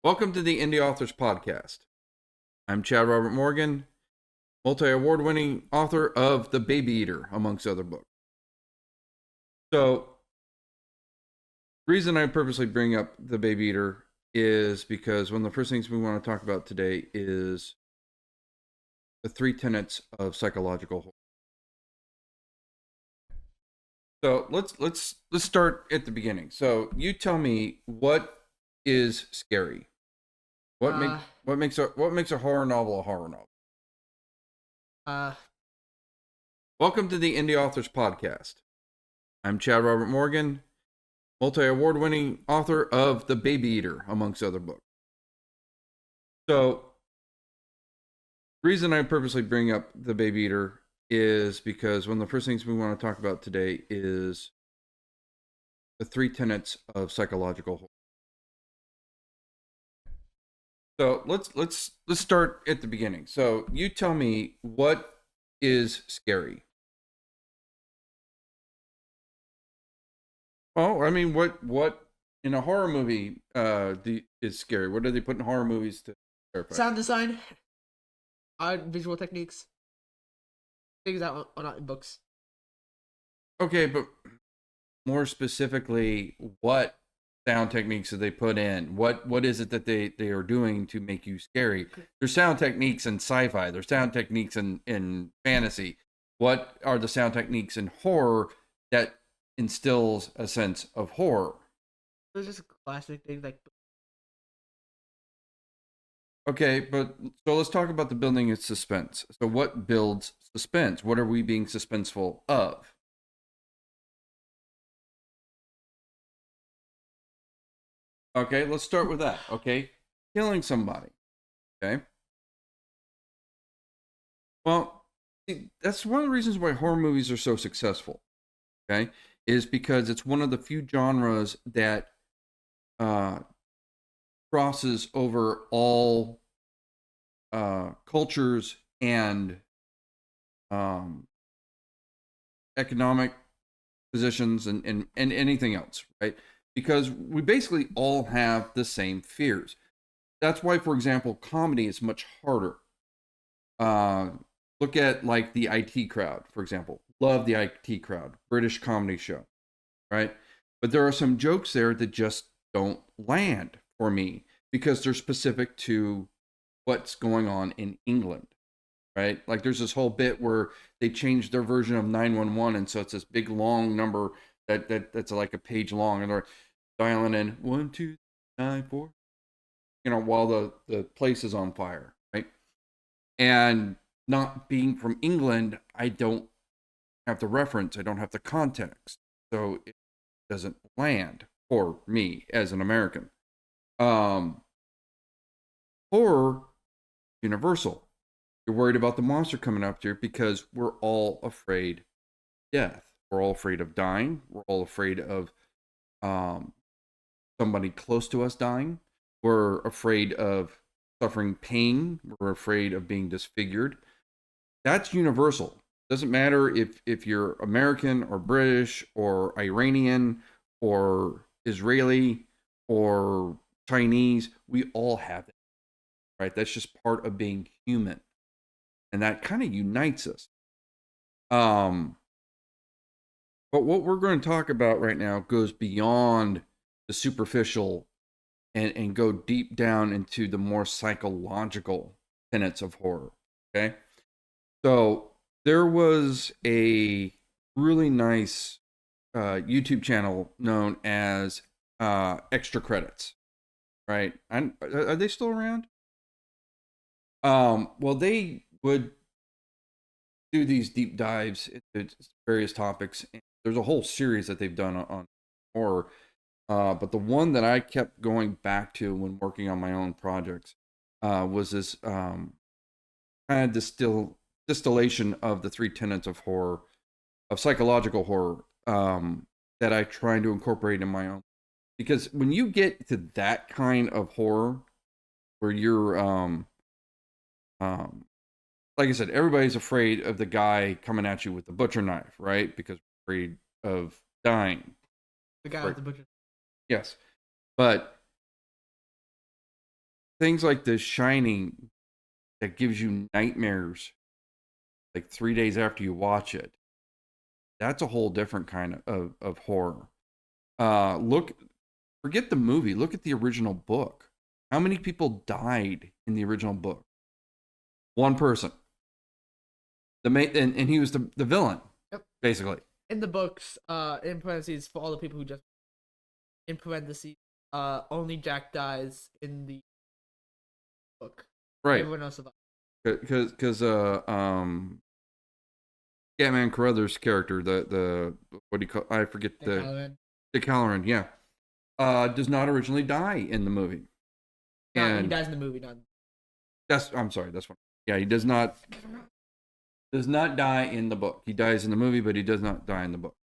Welcome to the Indie Authors Podcast. I'm Chad Robert Morgan, multi-award winning author of The Baby Eater, amongst other books. So, the reason I purposely bring up The Baby Eater is because one of the first things we want to talk about today is the three tenets of psychological horror. So let's start at the beginning. So you tell me, what is scary? What make Uh, what makes a horror novel a horror novel? uh, Welcome to the Indie Authors Podcast. I'm Chad Robert Morgan, multi-award winning author of The Baby Eater, amongst other books. So, the reason I purposely bring up The Baby Eater is because one of the first things we want to talk about today is the three tenets of psychological horror. So let's start at the beginning. So you tell me, what is scary? Oh, I mean, what in a horror movie is scary? What do they put in horror movies to terrify? sound design, visual techniques, things that are not in books. Okay, but more specifically, what sound techniques do they put in? What is it that they are doing to make you scary? There's sound techniques in sci-fi. There's sound techniques in fantasy. What are the sound techniques in horror that instills a sense of horror? Those just classic things like Okay, but so let's talk about the building of suspense. So what builds suspense? What are we being suspenseful of? Okay, let's start with that. Okay, killing somebody. Okay. Well, that's one of the reasons why horror movies are so successful. Okay, is because it's one of the few genres that uh, crosses over all cultures and um, economic positions and anything else, right? Because we basically all have the same fears. That's why, for example, comedy is much harder. Uh, Look at like the IT crowd, for example. Love the IT crowd, British comedy show, right? But there are some jokes there that just don't land for me because they're specific to what's going on in England, right? Like there's this whole bit where they changed their version of 911, and so it's this big long number that's like a page long, and they're dialing in 1 2 9 4, while the place is on fire, right? And not being from England, I don't have the reference, I don't have the context, so it doesn't land for me as an American. Um, Horror, universal. You're worried about the monster coming up here because we're all afraid of death. We're all afraid of dying. We're all afraid of um, somebody close to us dying. We're afraid of suffering pain. We're afraid of being disfigured. That's universal. Doesn't matter if you're American or British or Iranian or Israeli or Chinese. We all have it, right? That's just part of being human, and that kind of unites us. Um, but what we're going to talk about right now goes beyond the superficial and go deep down into the more psychological tenets of horror. Okay. So there was a really nice YouTube channel known as Extra Credits, right? And are they still around? Well, they would do these deep dives into various topics. And there's a whole series that they've done on horror. But the one that I kept going back to when working on my own projects was this kind of distillation of the three tenets of horror, of psychological horror, that I try to incorporate in my own. Because when you get to that kind of horror, where you're, um, like I said, everybody's afraid of the guy coming at you with the butcher knife, right? Because we're afraid of dying. the guy Right. with the butcher. Yes. But things like The Shining that gives you nightmares like 3 days after you watch it. That's a whole different kind of horror. Look, forget the movie. Look at the original book. How many people died in the original book? One person. The main, and he was the villain, Yep. basically. In the books, in parentheses, for all the people who just in parentheses, only Jack dies in the book. Right. Everyone else survives. Because Scatman Carruthers' character, the what do you call? I forget the Halloran, yeah, does not originally die in the movie, No, he and dies in the movie. Not. that's I'm sorry, that's one. Yeah, he does not die in the book. He dies in the movie, but he does not die in the book.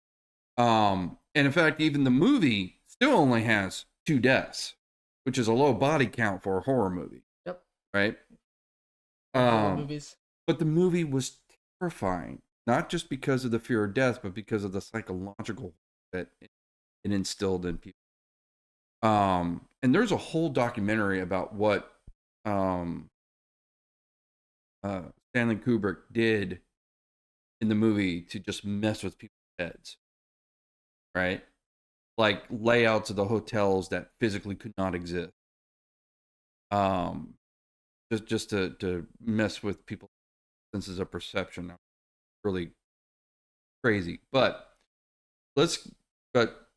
And in fact, even the movie still only has 2 deaths, which is a low body count for a horror movie. Yep. Right. Movies. But the movie was terrifying, not just because of the fear of death, but because of the psychological that it instilled in people. And there's a whole documentary about what Stanley Kubrick did in the movie to just mess with people's heads, right? Like layouts of the hotels that physically could not exist. Um, just to mess with people's senses of perception. Really crazy. But let's but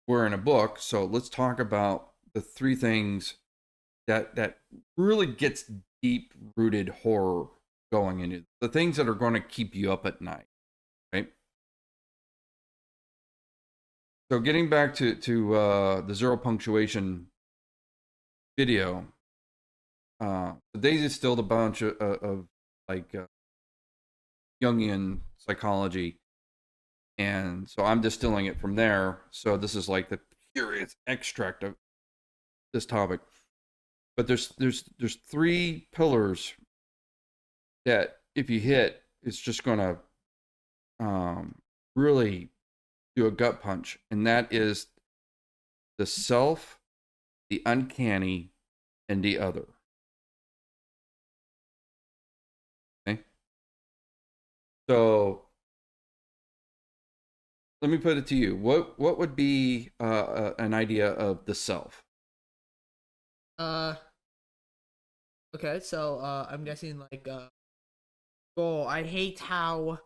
we're in a book, so let's talk about the 3 things that really gets deep rooted horror going in it. The things that are going to keep you up at night, right? So getting back to the zero punctuation video, the Daisy distilled a bunch of like Jungian psychology, and so I'm distilling it from there. So this is like the purest extract of this topic. But there's 3 pillars that if you hit, it's just gonna really do a gut punch, and that is the self, the uncanny, and the other. Okay, so let me put it to you. What would be an idea of the self? Okay, so I'm guessing like oh, I hate how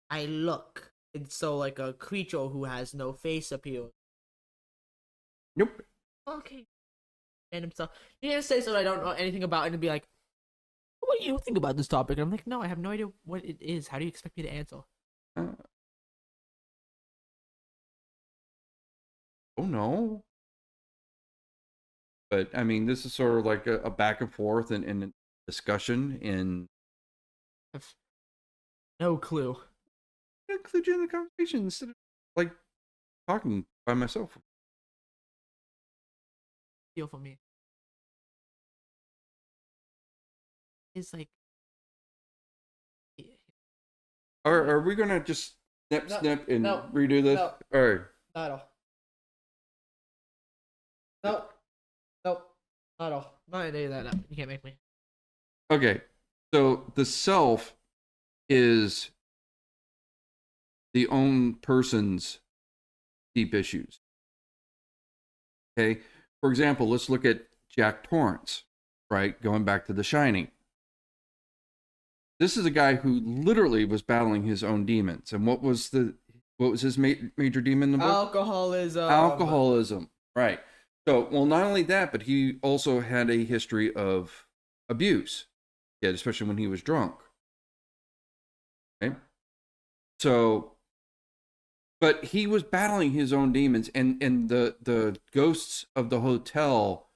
I look. It's so like a creature who has no face appeal. Nope. Okay. And himself. You didn't say so I don't know anything about it and be like, what do you think about this topic? And I'm like, no, I have no idea what it is. How do you expect me to answer? Uh, oh no. But I mean, this is sort of like a back and forth and discussion, and I've no clue. include you in the conversation instead of like talking by myself. Feel for me. It's like Are we gonna just No, snip and no, redo this? no. All right. not at all. Nope. Nope. Not at all. Not any of that. No. You can't make me. Okay. So the self is the own person's deep issues. Okay. For example, let's look at Jack Torrance, right? Going back to The Shining. This is a guy who literally was battling his own demons. And what was his major demon in the book? Alcoholism. Alcoholism. Right. So, well, not only that, but he also had a history of abuse. Yeah, especially when he was drunk. Okay. So, but he was battling his own demons, and the ghosts of the hotel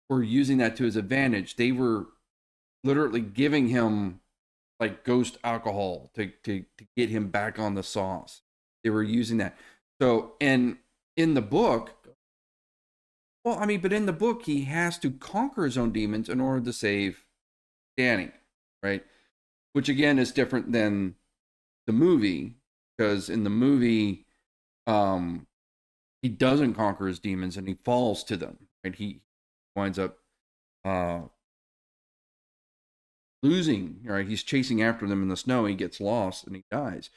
were using that to his advantage. They were literally giving him like ghost alcohol to get him back on the sauce. They were using that. So, and in the book, well, I mean, but in the book, he has to conquer his own demons in order to save Danny, right? Which again is different than the movie, because in the movie, he doesn't conquer his demons and he falls to them, right? He winds up uh, losing. Right, he's chasing after them in the snow. He gets lost and he dies.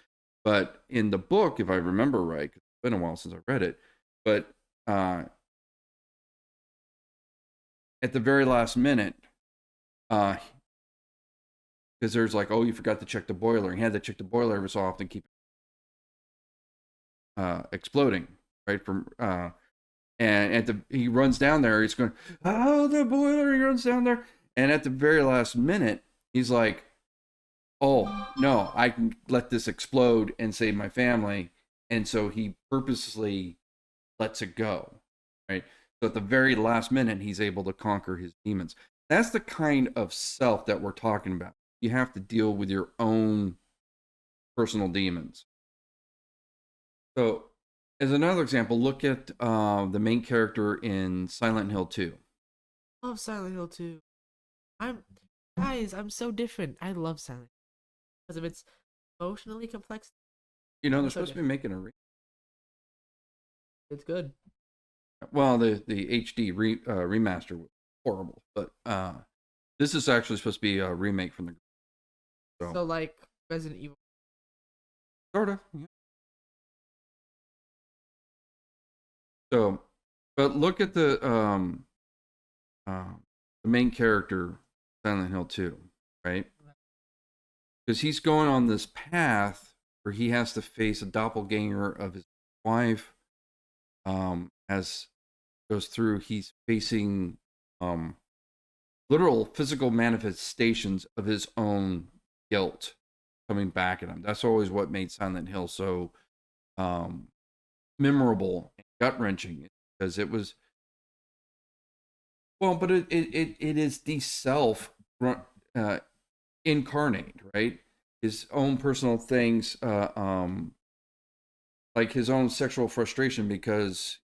But in the book, if I remember right, 'cause it's been a while since I read it, but uh, at the very last minute, because there's like, oh, you forgot to check the boiler. And he had to check the boiler every so often, keep exploding, right? And he runs down there. He's going, oh, the boiler. He runs down there, and at the very last minute, he's like, oh no, I can let this explode and save my family. And so he purposely lets it go, right? So at the very last minute, he's able to conquer his demons. That's the kind of self that we're talking about. You have to deal with your own personal demons. So, as another example, look at the main character in Silent Hill 2. Love Silent Hill 2. I'm guys, I'm so different. I love Silent Hill because of its emotionally complex. You know, they're So supposed to be different. making a It's good. well, the HD remaster was horrible, but this is actually supposed to be a remake from the so So like Resident Evil. sort of. Yeah. So, but look at the main character, Silent Hill 2, right? Because he's going on this path where he has to face a doppelganger of his wife. As goes through, he's facing literal physical manifestations of his own guilt coming back at him. That's always what made Silent Hill so um, memorable and gut wrenching, because it was well, but it is the self uh, incarnate, right? His own personal things, like his own sexual frustration because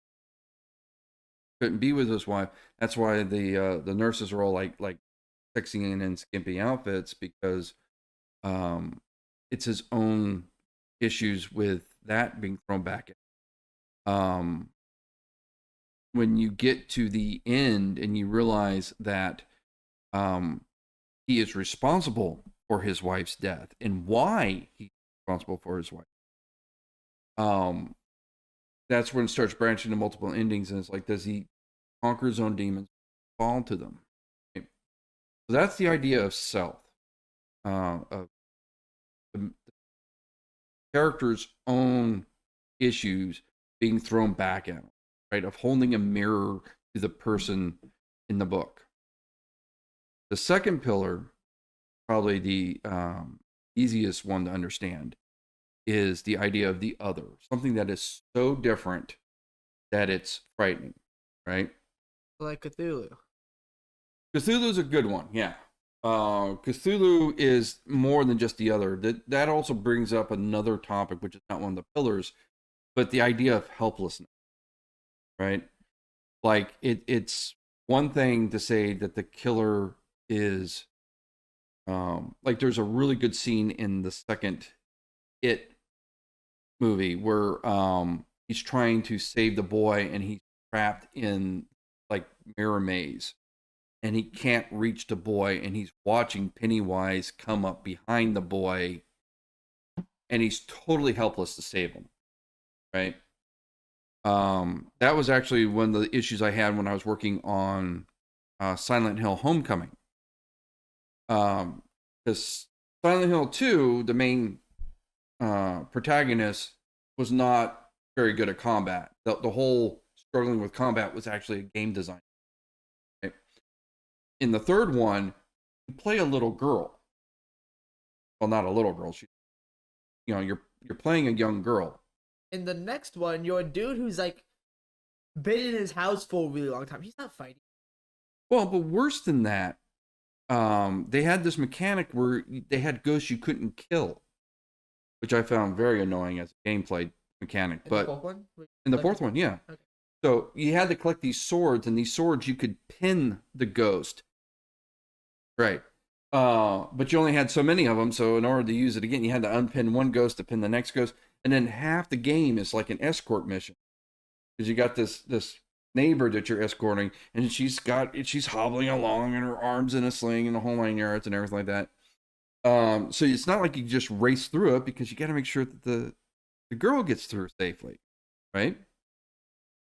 he couldn't be with his wife. That's why the nurses are all like sexy and in skimpy outfits, because um, it's his own issues with that being thrown back at. When you get to the end and you realize that um, he is responsible for his wife's death and why he's responsible for his wife. Um, that's when it starts branching to multiple endings, and it's like, does he conquer his own demons, fall to them? Right? So that's the idea of self, of the character's own issues being thrown back at him, right? Of holding a mirror to the person in the book. The second pillar, probably the easiest one to understand, is the idea of the other, something that is so different that it's frightening, right? Like Cthulhu. Cthulhu's a good one, yeah. Cthulhu is more than just the other. That also brings up another topic, which is not one of the pillars, but the idea of helplessness, right? Like it's one thing to say that the killer is like there's a really good scene in the second It movie where he's trying to save the boy and he's trapped in like mirror maze and he can't reach the boy and he's watching Pennywise come up behind the boy and he's totally helpless to save him, right? That was actually one of the issues I had when I was working on Silent Hill Homecoming. Because Silent Hill 2, the main protagonist was not very good at combat. The whole struggling with combat was actually a game design. Right? In the third one, you play a little girl. Well, not a little girl. You're playing a young girl. In the next one, you're a dude who's like been in his house for a really long time. He's not fighting. Well, but worse than that, they had this mechanic where they had ghosts you couldn't kill, which I found very annoying as a gameplay mechanic. In But the fourth one? in the fourth one, yeah. Okay. So you had to collect these swords, and these swords you could pin the ghost. Right. But you only had so many of them, so in order to use it again, you had to unpin one ghost to pin the next ghost, and then half the game is like an escort mission because you got this neighbor that you're escorting, and she's hobbling along and her arms in a sling and the whole 9 yards and everything like that. So it's not like you just race through it because you got to make sure that the girl gets through safely, right?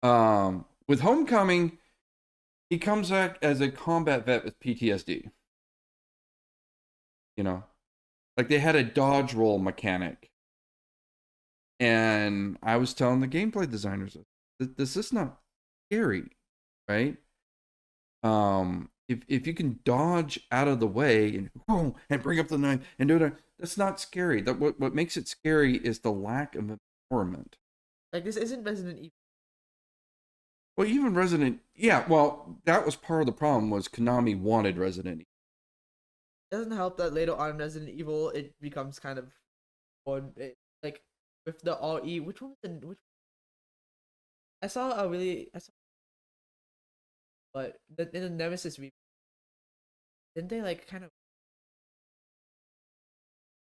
With Homecoming, he comes back as a combat vet with PTSD. You know, like they had a dodge roll mechanic, and I was telling the gameplay designers, this is not scary, right? If you can dodge out of the way and bring up the knife and do it, that's not scary. That what makes it scary is the lack of empowerment. Like this isn't Resident Evil. Well, even Resident, yeah, well, that was part of the problem was Konami wanted Resident Evil. It doesn't help that later on in Resident Evil it becomes kind of one like with the all E. Which one was the which? I saw a really I saw, but in the Nemesis remake, didn't they like kind of?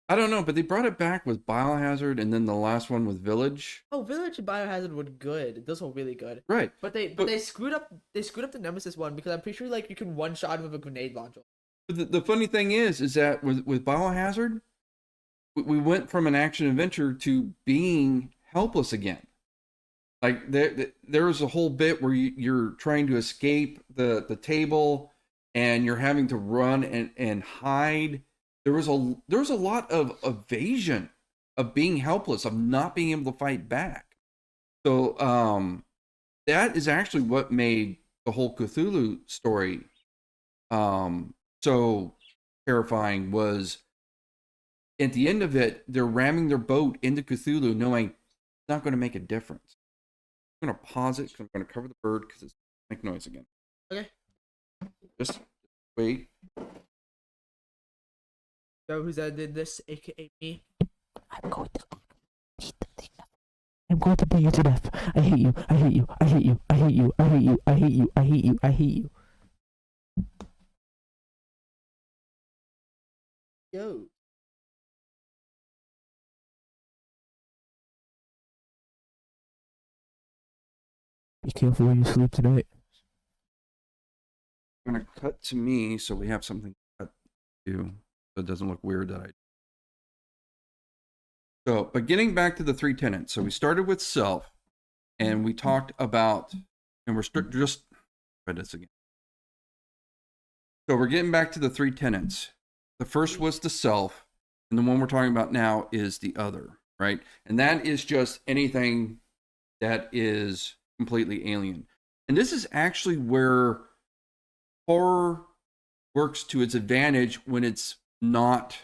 I don't know, but they brought it back with Biohazard and then the last one with Village. Oh, Village and Biohazard were good. Those were really good. Right. But they screwed up the Nemesis one because I'm pretty sure like you can one shot him with a grenade launcher. But the funny thing is that with Biohazard, we went from an action adventure to being helpless again. Like there was a whole bit where you're trying to escape the table and you're having to run and hide. There was a lot of evasion, of being helpless, of not being able to fight back. So that is actually what made the whole Cthulhu story so terrifying. Was at the end of it, they're ramming their boat into Cthulhu, knowing it's not going to make a difference. I'm going to pause it because I'm going to cover the bird because it's make noise again. Okay. Just wait. So who's that did this, aka me? I'm going to eat the thing. I'm going to beat you to death. I hate you. I hate you. I hate you. I hate you. I hate you. I hate you. I hate you. I hate you. Yo. Be careful when you sleep tonight. I'm going to cut to me so we have something to cut to, so it doesn't look weird that I. So, but getting back to the three tenets. So we started with self, and we talked about, and we're just try this again. So we're getting back to the three tenets. The first was the self, and the one we're talking about now is the other, right? And that is just anything that is completely alien. And this is actually where horror works to its advantage when it's not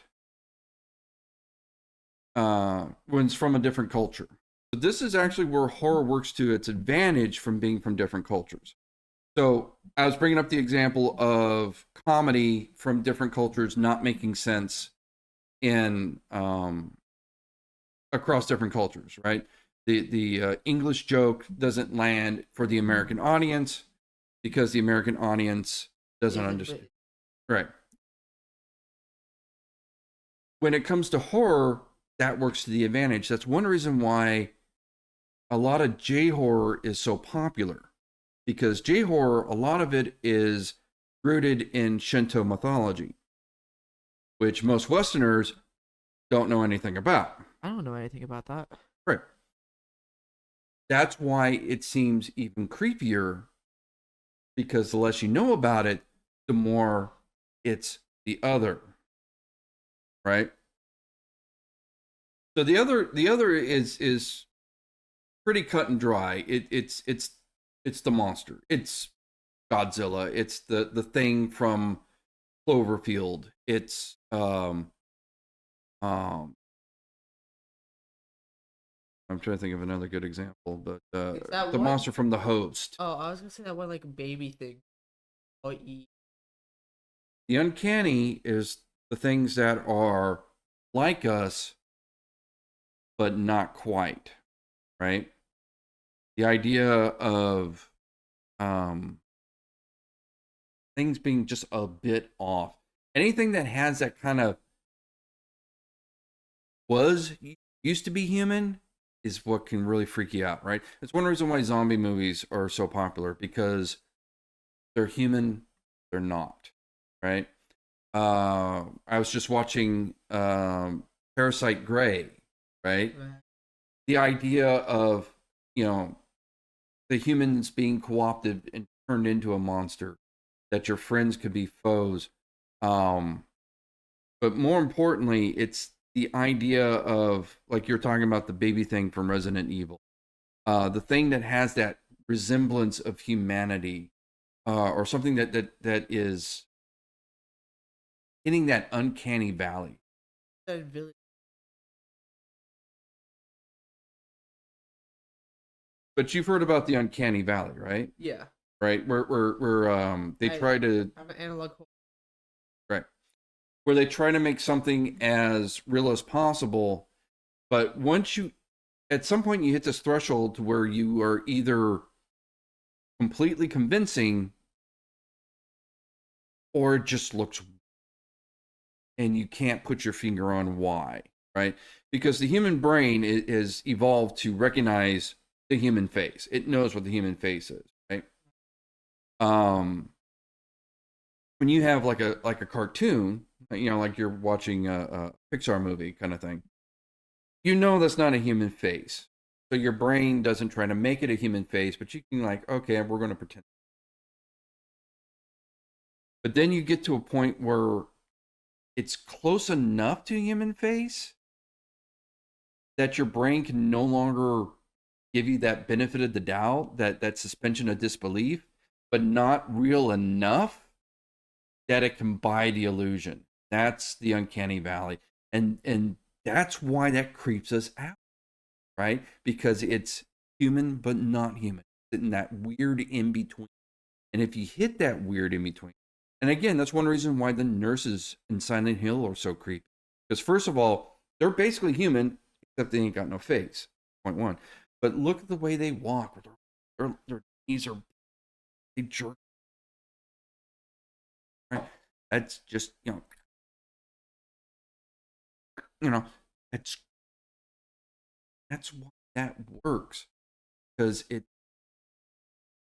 when it's from a different culture. So this is actually where horror works to its advantage from being from different cultures. So I was bringing up the example of comedy from different cultures not making sense in across different cultures, right? The English joke doesn't land for the American audience because the American audience doesn't understand. Right. When it comes to horror, that works to the advantage. That's one reason why a lot of J horror is so popular, because J horror, a lot of it is rooted in Shinto mythology, which most Westerners don't know anything about. I don't know anything about that. Right. That's why it seems even creepier, because the less you know about it, the more it's the other. Right? So the other is pretty cut and dry. It's the monster. It's Godzilla. It's the thing from Cloverfield. It's I'm trying to think of another good example, but the monster from The Host. Oh, I was gonna say that one like baby thing. The uncanny is the things that are like us, but not quite, right? The idea of things being just a bit off. Anything that has that kind of used to be human is what can really freak you out, right? It's one reason why zombie movies are so popular, because they're human, they're not, right? I was just watching Parasite Gray, right? The idea of, you know, the humans being co-opted and turned into a monster, that your friends could be foes. But more importantly, it's the idea of, like you're talking about, the baby thing from Resident Evil, the thing that has that resemblance of humanity, or something that is hitting that uncanny valley. That village. But you've heard about the uncanny valley, right? Yeah. Right, where they try to have an analog. right, where they try to make something as real as possible, but once you, at some point, you hit this threshold to where you are either completely convincing, or it just looks, and you can't put your finger on why, right? Because the human brain is evolved to recognize the human face. It knows what the human face is, right? When you have like a cartoon, you know, like you're watching a Pixar movie kind of thing, you know that's not a human face. So your brain doesn't try to make it a human face, but you can, like, okay, we're going to pretend. But then you get to a point where it's close enough to a human face that your brain can no longer give you that benefit of the doubt, that suspension of disbelief, but not real enough that it can buy the illusion. That's the uncanny valley. And that's why that creeps us out, right? Because it's human but not human. It's in that weird in between. And if you hit that weird in between, and again, that's one reason why the nurses in Silent Hill are so creepy. Because first of all, they're basically human, except they ain't got no face. Point one. But look at the way they walk. Their knees are, they jerk. Right? That's just, that's why that works. Because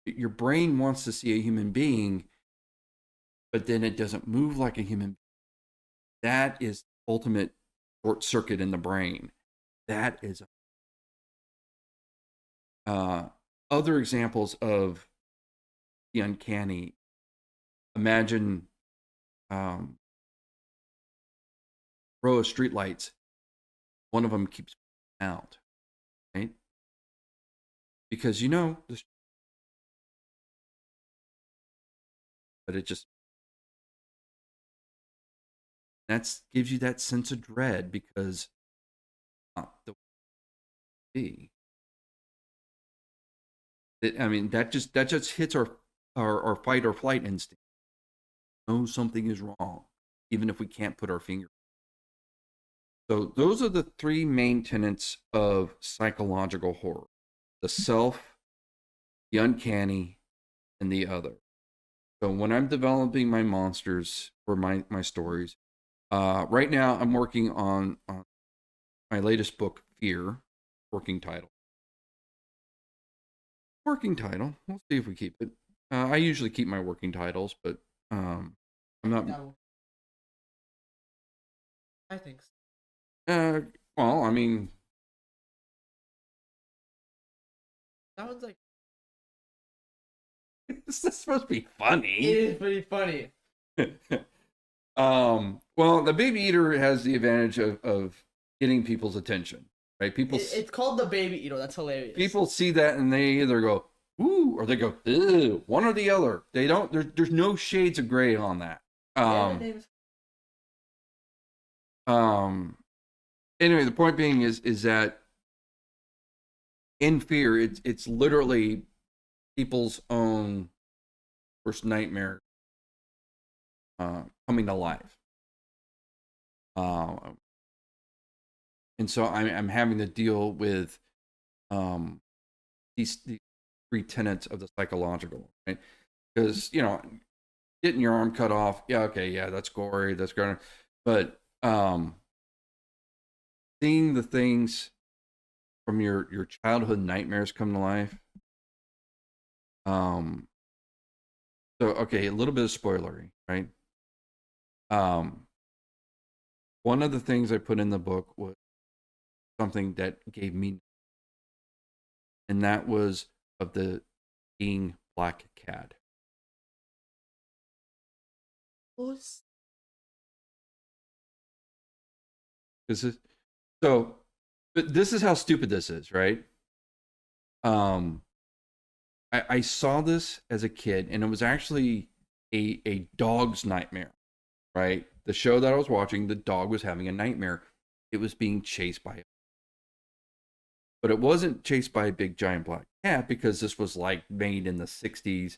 your brain wants to see a human being, but then it doesn't move like a human. That is ultimate short circuit in the brain. That is other examples of the uncanny. Imagine row of streetlights. One of them keeps out, right? Because but it just, that gives you that sense of dread, because the be. I mean, that just hits our fight or flight instinct. Know something is wrong, even if we can't put our finger. So those are the three main tenets of psychological horror: the self, the uncanny, and the other. So when I'm developing my monsters for my stories, right now I'm working on my latest book, Fear, working title. Working title. We'll see if we keep it. I usually keep my working titles, but I'm not. No. I think so. Well, I mean, That one's like, this is supposed to be funny. it is pretty funny. Well, the Baby Eater has the advantage of getting people's attention, right? It's called the Baby Eater. That's hilarious. People see that and they either go ooh, or they go ew, one or the other. They don't. There's no shades of gray on that. Anyway, the point being is that in Fear, it's literally people's own worst nightmare coming to life. And so I'm having to deal with these three tenets of the psychological, right? Because getting your arm cut off, yeah, okay, yeah, that's gory, that's gonna, but seeing the things from your childhood nightmares come to life. Um, so okay, a little bit of spoilery, right? Um, one of the things I put in the book was something that gave me, and that was of the being black cat. Was So, but this is how stupid this is, right? Um, I saw this as a kid, and it was actually a dog's nightmare, right? The show that I was watching, the dog was having a nightmare. It was being chased by, but it wasn't chased by a big giant black cat because this was like made in the 60s,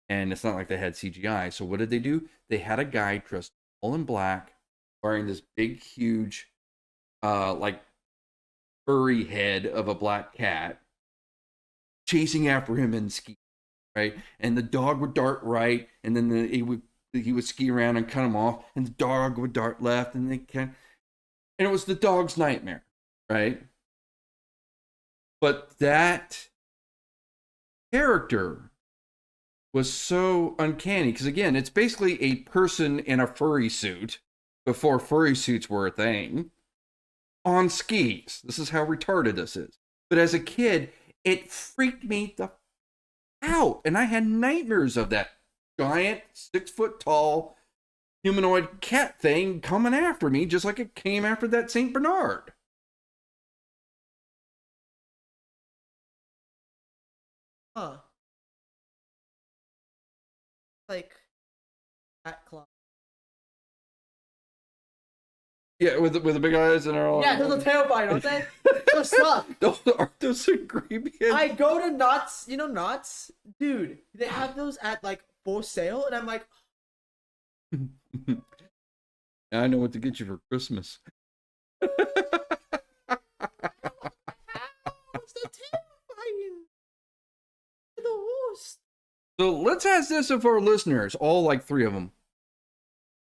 and it's not like they had CGI. So what did they do? They had a guy dressed all in black, wearing this big, huge, like furry head of a black cat, chasing after him in ski, right? And the dog would dart right, and then he would ski around and cut him off, and the dog would dart left, and and it was the dog's nightmare, right? But that character was so uncanny because again, it's basically a person in a furry suit before furry suits were a thing on skis. This is how retarded this is. But as a kid, it freaked me the out, and I had nightmares of that giant 6 foot tall humanoid cat thing coming after me, just like it came after that Saint Bernard. huh? Like that claw. Yeah, with the big eyes and all. Yeah, those are terrifying, aren't they? Those suck. Aren't those so creepy? I go to Knott's, you know Knott's? Dude, they have those at like for sale, and I'm like, I know what to get you for Christmas. oh, it's so terrifying. They're the worst. So let's ask this of our listeners, all like 3 of them.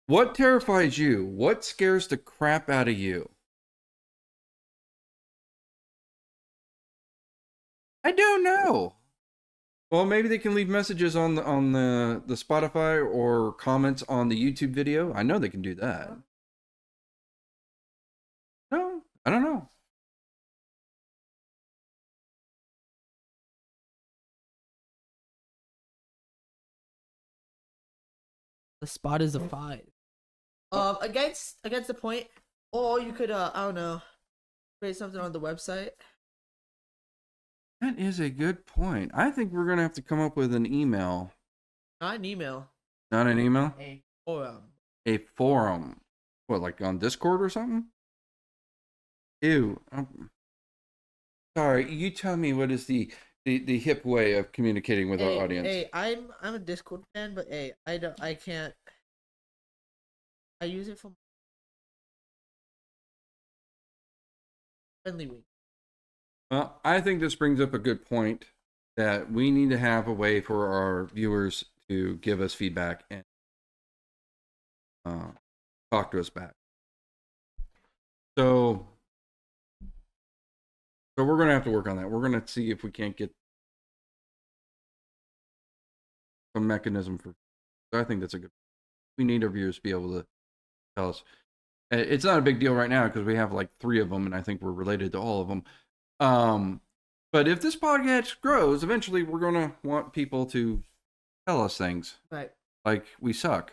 What terrifies you? What scares the crap out of you? I don't know. Well, maybe they can leave messages on the Spotify or comments on the YouTube video. I know they can do that. No, I don't know. The spot is a 5. Against the point, or you could I don't know, create something on the website. That is a good point. I think we're gonna have to come up with an email. Not an email. Not an email? A forum. A forum. What, like on Discord or something? Ew. Sorry, you tell me what is the hip way of communicating with our audience. Hey, I'm a Discord fan, but hey, I can't. I use it for friendly week. Well, I think this brings up a good point that we need to have a way for our viewers to give us feedback and talk to us back. So we're going to have to work on that. We're going to see if we can't get some mechanism for. I think that's a good. We need our viewers to be able to tell us. It's not a big deal right now because we have like 3 of them, and I think we're related to all of them. But if this podcast grows, eventually we're gonna want people to tell us things. Right. Like we suck.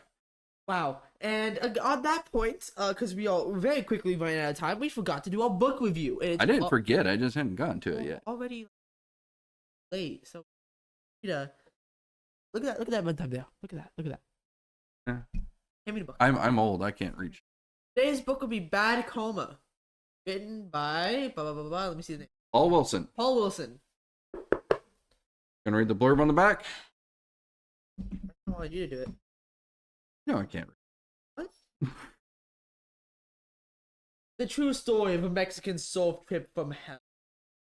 Wow. And on that point, because we all very quickly ran out of time, we forgot to do our book review. And it's I didn't forget. I just hadn't gotten to it yet. Already late. So, look at that. Look at that runtime there. Look at that. Yeah. Hand me the book. I'm old. I can't reach. Today's book will be Bad Coma, written by blah blah blah blah. Let me see the name. Paul Wilson. Paul Wilson. Gonna read the blurb on the back? I want you to do it. No, I can't read. What? The true story of a Mexican soul trip from hell.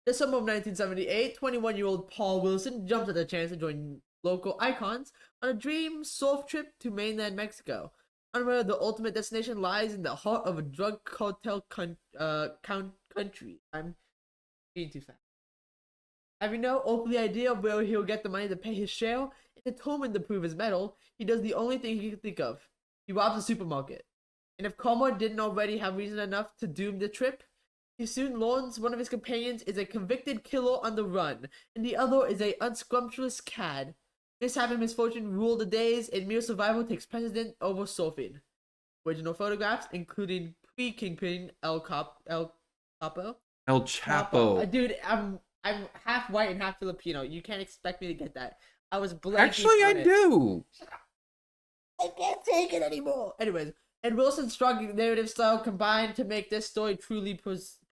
The summer of 1978, 21-year-old Paul Wilson jumped at the chance to join local icons on a dream surf trip to mainland Mexico. Unaware the ultimate destination lies in the heart of a drug cartel country. Being too fast. Having no open idea of where he'll get the money to pay his share, and determined to prove his mettle, he does the only thing he can think of. He robs a supermarket. And if Como didn't already have reason enough to doom the trip, he soon learns one of his companions is a convicted killer on the run, and the other is a unscrumptious cad. Mishap and misfortune rule the days, and mere survival takes precedent over surfing. Original photographs, including pre-Kingpin El Capo. El Chapo. Dude, I'm half white and half Filipino. You can't expect me to get that. I was blanking. Actually, I do. I can't take it anymore. Anyways, and Wilson's strong narrative style combined to make this story truly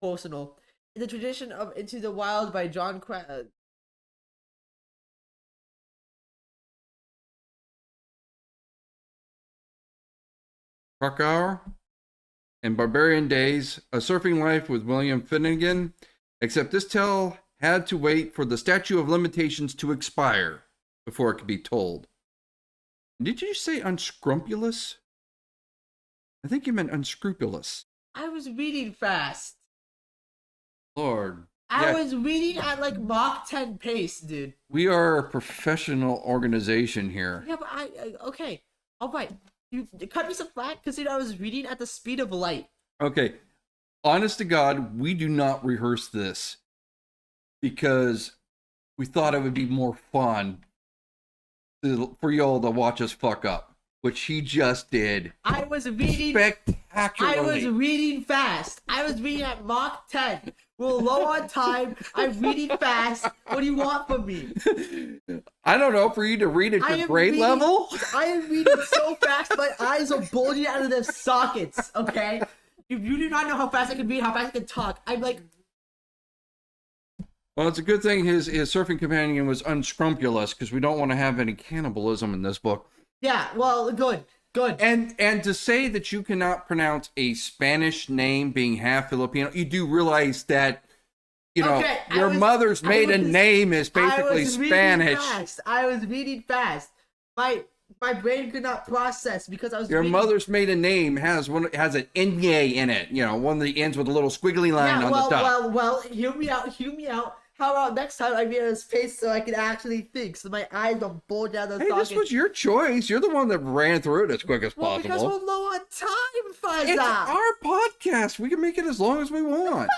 personal. In the tradition of Into the Wild by John Krakauer and Barbarian Days, A Surfing Life with William Finnegan, except this tale had to wait for the statute of limitations to expire before it could be told. Did you say unscrupulous? I think you meant unscrupulous. I was reading fast. Lord. I Yeah, was reading at like Mach 10 pace, dude. we are a professional organization here. Yeah, but okay. All right. You cut me some slack because I was reading at the speed of light. Okay. Honest to God, we do not rehearse this because we thought it would be more fun for y'all to watch us fuck up, which he just did. I was reading. Spectacularly. I was reading fast. I was reading at Mach 10. We're low on time. I'm reading fast. What do you want from me? I don't know, for you to read at your grade level? I am reading so fast, my eyes are bulging out of their sockets, okay? If you do not know how fast I can read, how fast I can talk, I'm like... Well, it's a good thing his surfing companion was unscrupulous, because we don't want to have any cannibalism in this book. Yeah, well, good. And to say that you cannot pronounce a Spanish name being half Filipino, you do realize that, you know, Okay, your mother's maiden name is basically Spanish. I was reading fast. My brain could not process because I was Your reading... mother's maiden name has an Nye in it. You know, one that ends with a little squiggly line on the top. Well, hear me out. How about next time I read at a pace so I can actually think, so my eyes don't bulge out of the sockets? This was your choice. You're the one that ran through it as quick as possible. Because we're low on time, Fuzza. It's our podcast. We can make it as long as we want.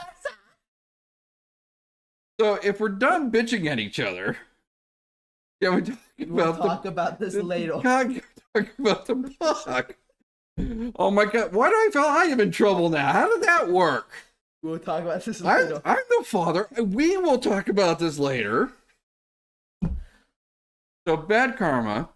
So if we're done bitching at each other, yeah, we'll talk about this later. God, talk about the book. Oh my God, why do I feel I am in trouble now? How did that work? We'll talk about this later. I'm the father. We will talk about this later. So, bad karma.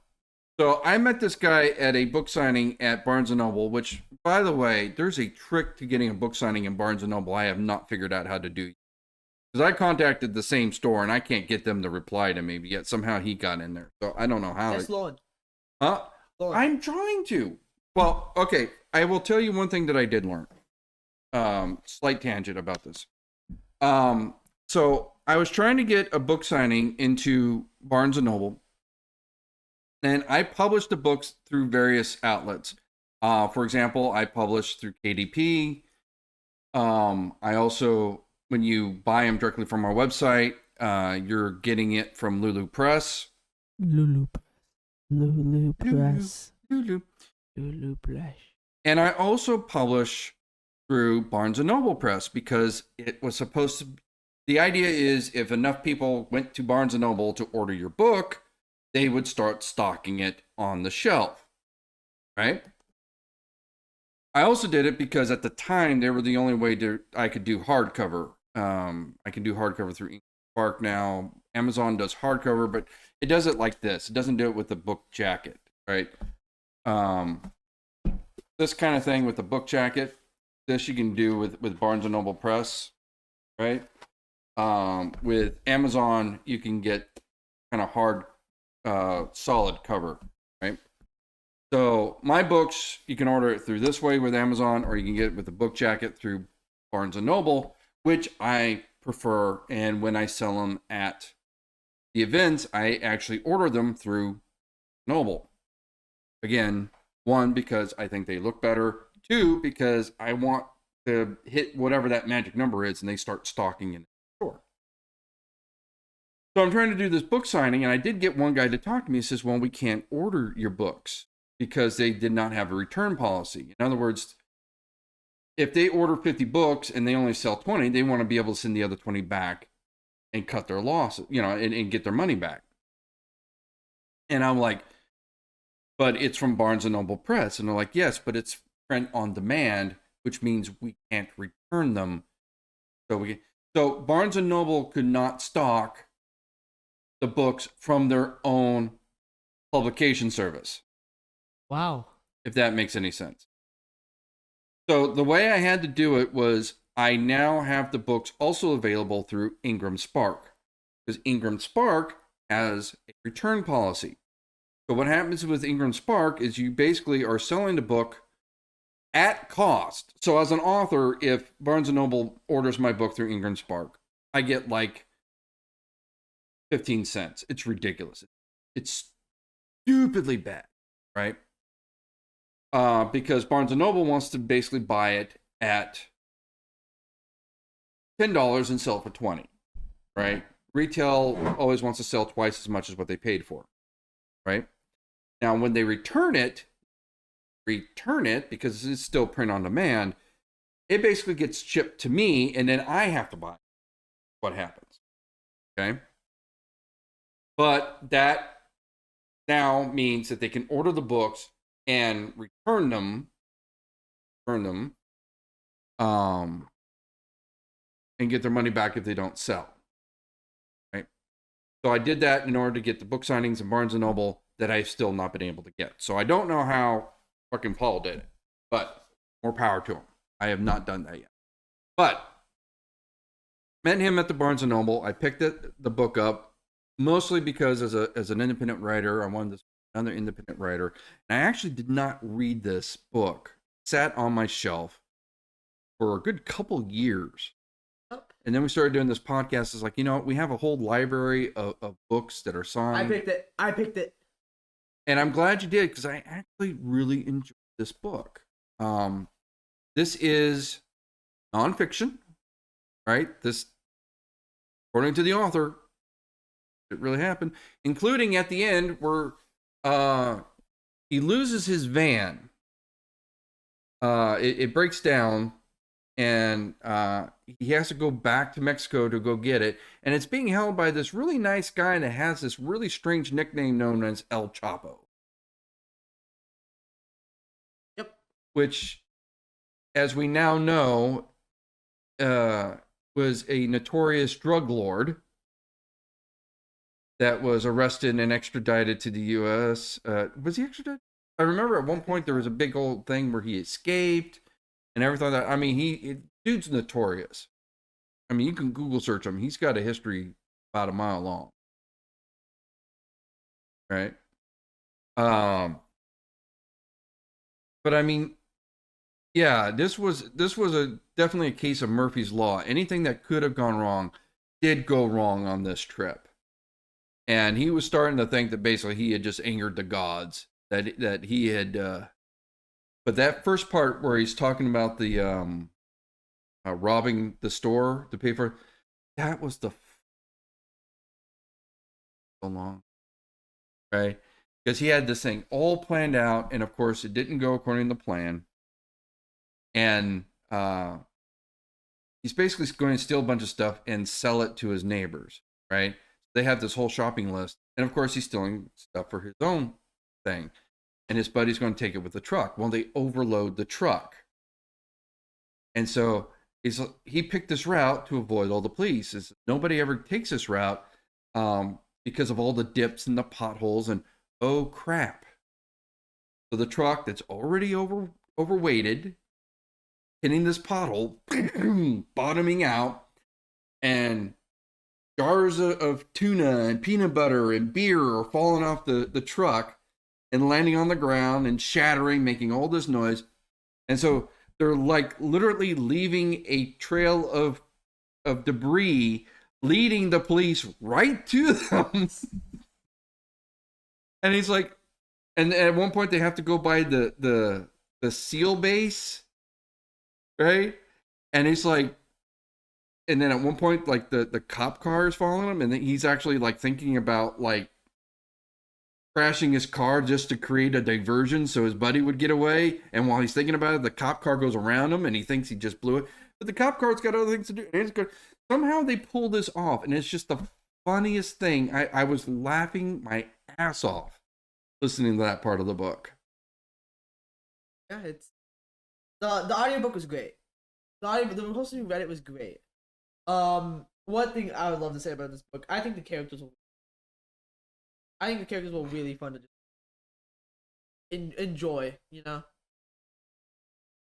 So, I met this guy at a book signing at Barnes & Noble, which, by the way, there's a trick to getting a book signing in Barnes & Noble I have not figured out how to do. Because I contacted the same store, and I can't get them to reply to me, but yet somehow he got in there. So, I don't know how. Yes, Lauren. Huh? Lauren. I'm trying to. Well, okay. I will tell you one thing that I did learn. Slight tangent about this. So I was trying to get a book signing into Barnes & Noble, and I published the books through various outlets. For example, I published through KDP. I also, when you buy them directly from our website, you're getting it from Lulu Press. Lulu Press. Lulu. Lulu Press. And I also publish through Barnes & Noble Press because it was supposed to... The idea is if enough people went to Barnes & Noble to order your book, they would start stocking it on the shelf, right? I also did it because at the time, they were the only way I could do hardcover. I can do hardcover through Ink Park now. Amazon does hardcover, but it does it like this. It doesn't do it with the book jacket, right? This kind of thing with the book jacket. This you can do with Barnes & Noble Press, right? With Amazon, you can get kind of hard, solid cover, right? So my books, you can order it through this way with Amazon, or you can get it with the book jacket through Barnes & Noble, which I prefer. And when I sell them at the events, I actually order them through Noble. Again, one, because I think they look better. Two, because I want to hit whatever that magic number is and they start stocking in the store. So I'm trying to do this book signing, and I did get one guy to talk to me. He says, well, we can't order your books because they did not have a return policy. In other words, if they order 50 books and they only sell 20, they want to be able to send the other 20 back and cut their loss, and get their money back. And I'm like, but it's from Barnes and Noble Press. And they're like, yes, but it's print on demand, which means we can't return them. So Barnes and Noble could not stock the books from their own publication service, Wow. if that makes any sense. So the way I had to do it was I now have the books also available through Ingram Spark, because Ingram Spark has a return policy. So what happens with Ingram Spark is you basically are selling the book at cost. So as an author, if Barnes & Noble orders my book through Ingram Spark, I get like 15 cents. It's ridiculous. It's stupidly bad, right? Because Barnes & Noble wants to basically buy it at $10 and sell it for $20, right? Retail always wants to sell twice as much as what they paid for, right? Now, when they return it because it's still print on demand, it basically gets shipped to me, and then I have to buy it. What happens, okay? But that now means that they can order the books and return them, and get their money back if they don't sell, right? So I did that in order to get the book signings in Barnes & Noble that I've still not been able to get. So I don't know how fucking Paul did it, but more power to him. I have not done that yet. But met him at the Barnes & Noble. I picked the book up mostly because as an independent writer, I wanted to another independent writer. And I actually did not read this book. It sat on my shelf for a good couple years. And then we started doing this podcast. It's like, we have a whole library of books that are signed. I picked it. And I'm glad you did, because I actually really enjoyed this book. This is nonfiction, right? This, according to the author, it really happened, including at the end where he loses his van. It breaks down, and he has to go back to Mexico to go get it. And it's being held by this really nice guy that has this really strange nickname known as El Chapo. Yep. Which, as we now know, was a notorious drug lord that was arrested and extradited to the U.S. Was he extradited? I remember at one point there was a big old thing where he escaped and everything like that. I mean, dude's notorious. I mean, you can Google search him. He's got a history about a mile long. Right? But I mean, yeah, this was definitely a case of Murphy's Law. Anything that could have gone wrong did go wrong on this trip. And he was starting to think that basically he had just angered the gods, that he had but that first part where he's talking about the robbing the store to pay for, that was so long, right? Because he had this thing all planned out, and of course it didn't go according to plan. And he's basically going to steal a bunch of stuff and sell it to his neighbors, right? They have this whole shopping list, and of course he's stealing stuff for his own thing. And his buddy's going to take it with the truck. Well, they overload the truck. And so he picked this route to avoid all the police. Nobody ever takes this route because of all the dips and the potholes, and oh crap. So the truck that's already overweighted, hitting this pothole, bottoming out, and jars of tuna and peanut butter and beer are falling off the truck and landing on the ground and shattering, making all this noise. And so they're like literally leaving a trail of debris, leading the police right to them. And he's like, and at one point they have to go by the SEAL base, right? And he's like, and then at one point, like the cop car is following him, and then he's actually like thinking about like crashing his car just to create a diversion so his buddy would get away. And while he's thinking about it, the cop car goes around him, and he thinks he just blew it. But the cop car's got other things to do. And it's good. Somehow they pull this off, and it's just the funniest thing. I was laughing my ass off listening to that part of the book. Yeah, it's the audiobook was great. The person who read it was great. One thing I would love to say about this book, I think the characters were really fun to just enjoy, you know.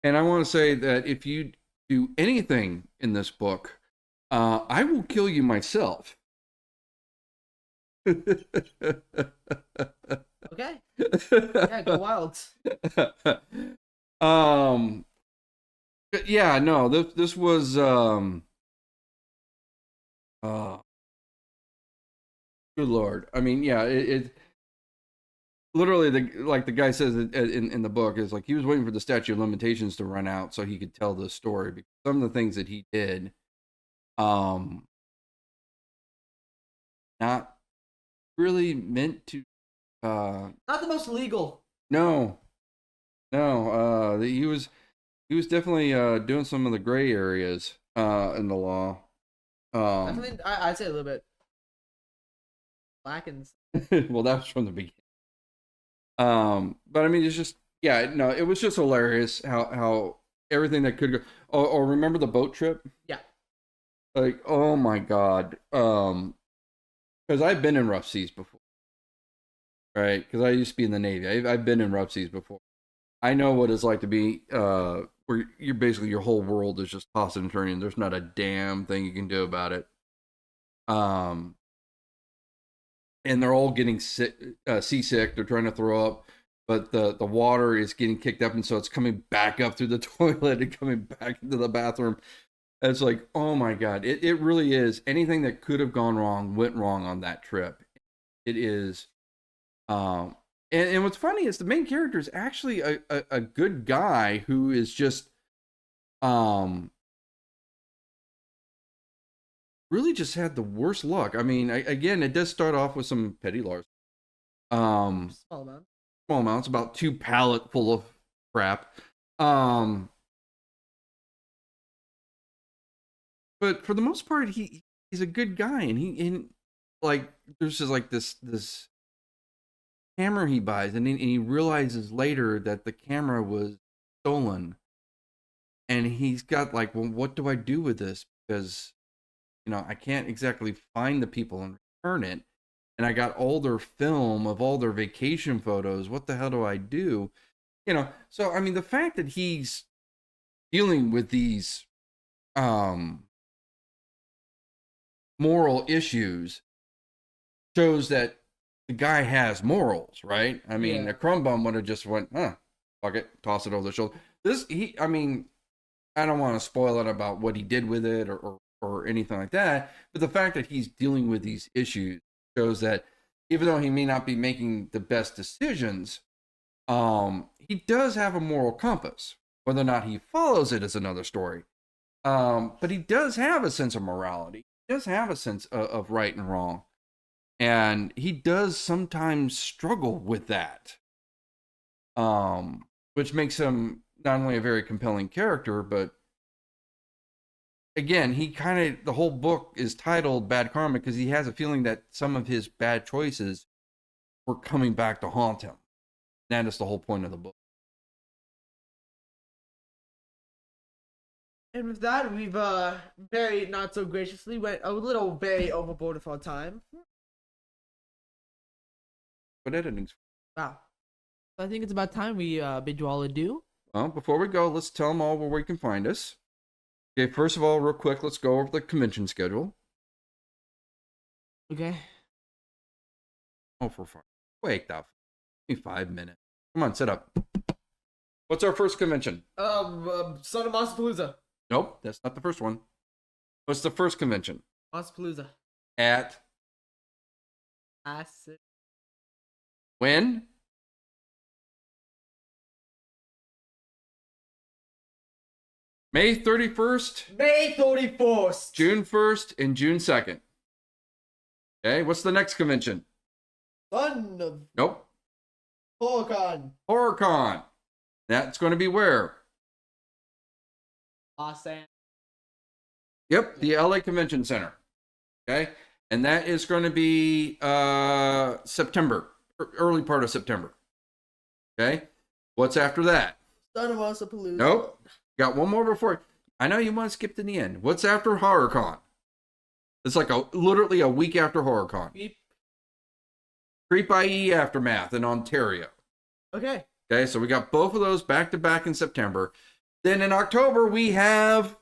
And I want to say that if you do anything in this book, I will kill you myself. Okay. Yeah, go wild. Yeah, no, this was good Lord. I mean, yeah, it literally the guy says in the book is like he was waiting for the statute of limitations to run out so he could tell this story, because some of the things that he did, not really meant to. Not the most legal. No. He was definitely doing some of the gray areas in the law. Definitely, I'd say a little bit blackens. Well, that was from the beginning. But I mean, it's just, yeah, no, it was just hilarious how everything that could go. Or remember the boat trip? Yeah. Like, oh my God. Because I've been in rough seas before, right? Because I used to be in the Navy. I've been in rough seas before. I know what it's like to be where you're basically your whole world is just tossing and turning. There's not a damn thing you can do about it. And they're all getting seasick. They're trying to throw up, but the water is getting kicked up, and so it's coming back up through the toilet and coming back into the bathroom. And it's like, oh my God, it really is. Anything that could have gone wrong went wrong on that trip. It is. And what's funny is the main character is actually a good guy who is just really just had the worst luck. I mean, again, it does start off with some petty larceny. Small Amounts, about 2 pallet full of crap. But for the most part, he's a good guy, and like there's just like this camera he buys, and he realizes later that the camera was stolen, and he's got like, well, what do I do with this? Because I can't exactly find the people and return it, and I got all their film of all their vacation photos. What the hell do I do? So I mean, the fact that he's dealing with these moral issues shows that the guy has morals, right? I mean, Yeah. a crumb bum would have just went, fuck it, toss it over the shoulder. I mean, I don't want to spoil it about what he did with it or anything like that, but the fact that he's dealing with these issues shows that even though he may not be making the best decisions, he does have a moral compass. Whether or not he follows it is another story. But he does have a sense of morality. He does have a sense of right and wrong. And he does sometimes struggle with that. Which makes him not only a very compelling character, but again, the whole book is titled Bad Karma because he has a feeling that some of his bad choices were coming back to haunt him. That is the whole point of the book. And with that, we've very not so graciously went a little very overboard with our time. But editing's. Wow. So I think it's about time we bid you all adieu. Well, before we go, let's tell them all where we can find us. Okay, first of all, real quick, let's go over the convention schedule. Okay. Oh, for fun. Wait, that. Give me 5 minutes. Come on, sit up. What's our first convention? Son of Monsterpalooza. Nope, that's not the first one. What's the first convention? Monsterpalooza. At Acid. May 31st, May 31st. June 1st, and June 2nd. Okay, what's the next convention? Son of Nope. Horcon. HorrorCon. That's going to be where? Los Angeles. Yep, the LA Convention Center. Okay, and that is going to be September, early part of September. Okay, what's after that? Son of Ossapalooza. Nope. Got one more before. I know you want to skip to the end. What's after HorrorCon? It's like literally a week after HorrorCon. Creep IE Aftermath in Ontario. Okay. Okay, so we got both of those back to back in September. Then in October we have.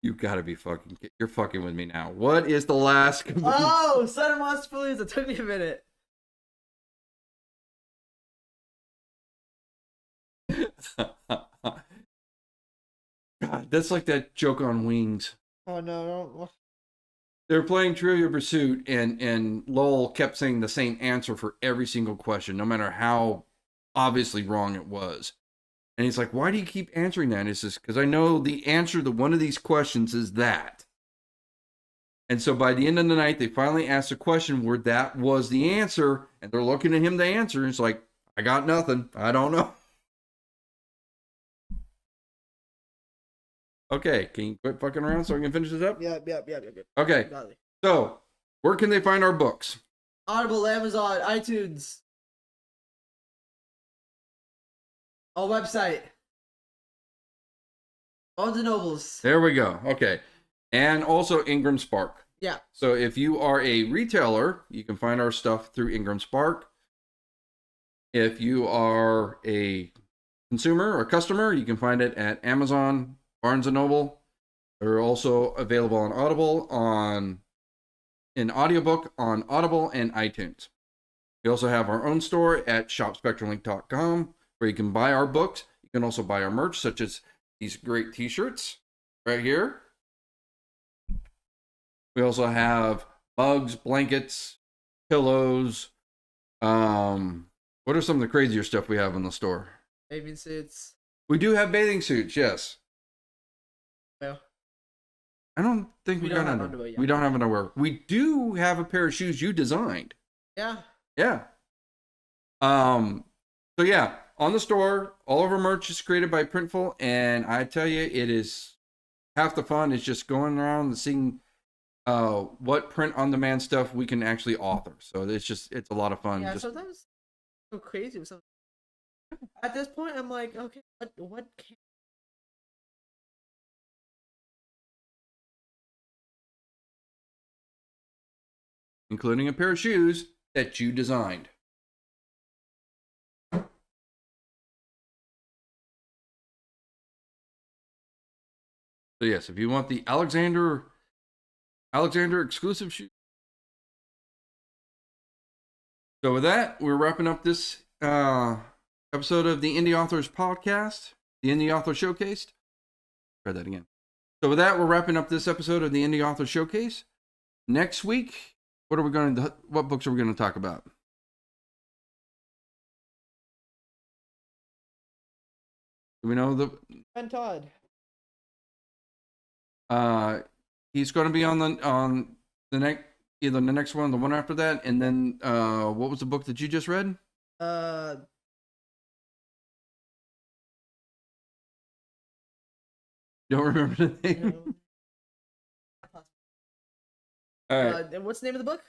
You gotta be fucking. You're fucking with me now. What is the last? Oh, Son of Ossapalooza. Took me a minute. God, that's like that joke on Wings. Oh no! Don't. They were playing Trivia Pursuit, and Lowell kept saying the same answer for every single question, no matter how obviously wrong it was. And he's like, "Why do you keep answering that?" And it's just because I know the answer to one of these questions is that. And so by the end of the night, they finally asked a question where that was the answer, and they're looking at him to answer. And it's like, "I got nothing. I don't know." Okay, can you quit fucking around so I can finish this up? Yep. Okay, Got it. so where can they find our books? Audible, Amazon, iTunes. Our website. Barnes and Nobles. There we go. Okay, and also Ingram Spark. Yeah. So if you are a retailer, you can find our stuff through Ingram Spark. If you are a consumer or customer, you can find it at Amazon, Barnes & Noble. They're also available on Audible, in audiobook on Audible and iTunes. We also have our own store at shopspectrumlink.com where you can buy our books. You can also buy our merch, such as these great t-shirts right here. We also have mugs, blankets, pillows. What are some of the crazier stuff we have in the store? Bathing suits. We do have bathing suits, yes. Well, I don't think We we don't got have underwear. underwear yet. We don't have underwear. We do have a pair of shoes you designed. yeah. Yeah. So yeah, on the store, all of our merch is created by Printful, and I tell you, it is half the fun is just going around and seeing what print on demand stuff we can actually author. So it's a lot of fun. Yeah. Just, Sometimes go crazy with something. At this point, I'm like, okay, what can including a pair of shoes that you designed. So yes, if you want the Alexander exclusive shoe. So with that, we're wrapping up this episode of the Indie Authors Podcast, the Indie Author Showcase. Try that again. So with that, we're wrapping up this episode of the Indie Author Showcase. Next week, what books are we going to talk about? Do we know Ben Todd? he's going to be on the next, either the next one, the one after that, and then what was the book that you just read? Don't remember the name. All right. And what's the name of the book?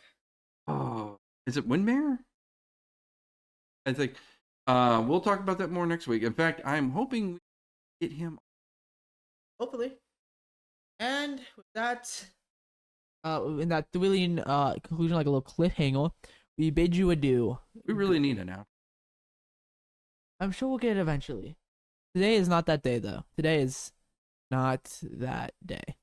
Oh, is it Windmare? I think we'll talk about that more next week. In fact, I'm hoping we get him. Hopefully. And with that, in that thrilling conclusion, like a little cliffhanger, we bid you adieu. We really need it now. I'm sure we'll get it eventually. Today is not that day, though. Today is not that day.